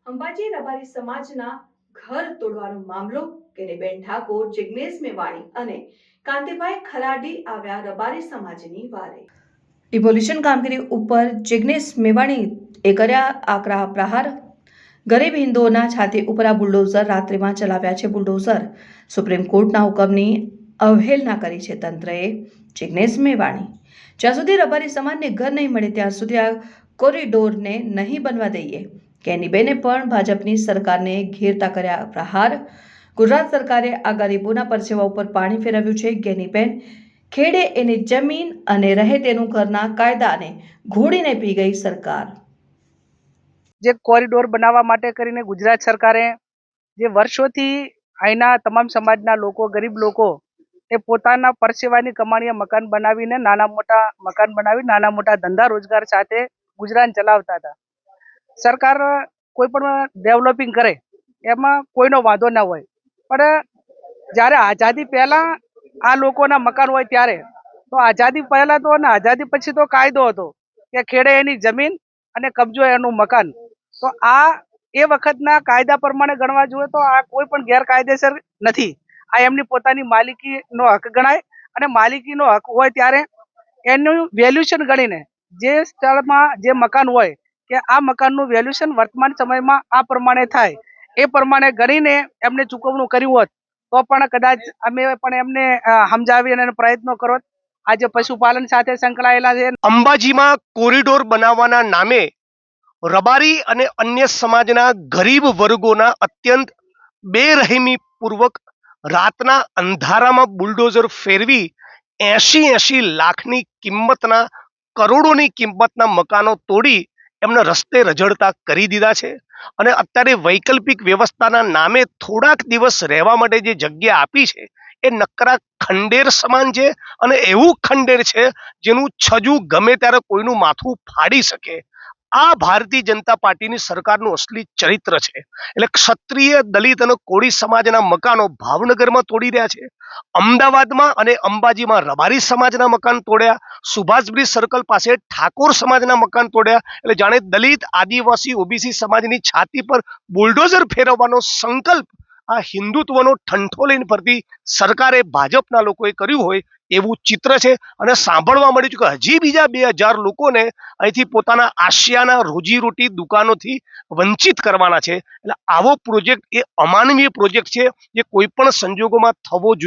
અંબાજી રબારી સમાજના ઘર તોડવાનો મામલો કેનીબેન ઠાકોર, જિગ્નેશ મેવાણી અને કાંતિભાઈ ખરાડી આવ્યા રબારી સમાજની વારે। ડિમોલિશન કામગીરી ઉપર જિગ્નેશ મેવાણીએ કર્યા આકરા પ્રહાર। ગરીબ હિન્દુઓના છાતી ઉપર આ બુલડોઝર રાત્રિમાં ચલાવ્યા છે। બુલડોઝર સુપ્રીમ કોર્ટના હુકમની અવહેલના કરી છે તંત્રએ। જિગ્નેશ મેવાણી, જ્યાં સુધી રબારી સમાજને ઘર નહીં મળે ત્યાં સુધી આ કોરિડોરને નહીં બનવા દઈએ। કેનીબેને પણ ભાજપની સરકારને ઘેરતા કર્યા પ્રહાર। ગુજરાત સરકારે આ ગરીબોના પરસેવા ઉપર પાણી ફેરવ્યું છે। કેનીબેન ખેડે એની જમીન અને રહે તેનું ઘરના કાયદાને ઘોડીને પી ગઈ સરકાર। જે કોરિડોર બનાવવા માટે કરીને ગુજરાત સરકારે જે વર્ષોથી અહીંના તમામ સમાજના લોકો, ગરીબ લોકો એ પોતાના પરસેવાની કમાણીએ મકાન બનાવીને નાના મોટા મકાન બનાવી નાના મોટા ધંધા રોજગાર સાથે ગુજરાન ચલાવતા હતા। સરકાર કોઈ પણ ડેવલપિંગ કરે એમાં કોઈનો વાંધો ના હોય, પણ જ્યારે આઝાદી પહેલા આ લોકોના મકાન હોય ત્યારે તો આઝાદી પહેલા તો અને આઝાદી પછી તો કાયદો હતો કે ખેડે એની જમીન અને કબજો એનું મકાન। તો આ એ વખતના કાયદા પ્રમાણે ગણવા જોઈએ તો આ કોઈ પણ ગેરકાયદેસર નથી। આ એમની પોતાની માલિકીનો હક ગણાય અને માલિકીનો હક હોય ત્યારે એનું વેલ્યુશન ગણીને જે સ્થળમાં જે મકાન હોય કે આ મકાનનું વેલ્યુશન વર્તમાન સમયમાં આ પ્રમાણે થાય એ પ્રમાણે ગણીને એમને ચૂકવણું કર્યું હોત તો પણ કદાચ અમે પણ એમને સમજાવી અને પ્રયત્નો કરો। આજે પશુપાલન સાથે સંકળાયેલા છે। અંબાજીમાં કોરિડોર બનાવવાના નામે રબારી અને અન્ય સમાજના ગરીબ વર્ગોના અત્યંત બેરહેમીપૂર્વક રાતના અંધારામાં બુલડોઝર ફેરવી 80 લાખની કિંમતના, કરોડોની કિંમતના મકાનો તોડી એમને રસ્તે રઝળતા કરી દીધા છે। અને અત્યારે વૈકલ્પિક વ્યવસ્થાના નામે થોડાક દિવસ રહેવા માટે જે જગ્યા આપી છે એ નકરા ખંડેર સમાન છે અને એવું ખંડેર છે જેનું છજુ ગમે ત્યારે કોઈનું માથું ફાડી શકે। આ ભારતીય જનતા પાર્ટીની સરકારનું અસલી ચરિત્ર છે। એટલે ક્ષત્રિય, દલિત અને કોળી સમાજના મકાનો ભાવનગરમાં તોડી રહ્યા છે, અમદાવાદમાં અને અંબાજીમાં રબારી સમાજના મકાન તોડ્યા, સુભાષબ્રિજ સર્કલ પાસે ઠાકોર સમાજના મકાન તોડ્યા। એટલે જાણે દલિત, આદિવાસી, ઓબીસી સમાજની છાતી પર બુલડોઝર ફેરવવાનો સંકલ્પ આ હિન્દુત્વનો ઠંઠો લઈને ફરતી સરકારે, ભાજપના લોકોએ કર્યું હોય એવું ચિત્ર છે। અને સાંભળવા મળ્યું છે કે હજી બીજા 2000 લોકોને અહીંથી પોતાના આશિયાના રોજીરોટી દુકાનોથી વંચિત કરવાના છે। એટલે આવો પ્રોજેક્ટ એ અમાનવીય પ્રોજેક્ટ છે, જે કોઈ પણ સંજોગોમાં થવો જોઈએ।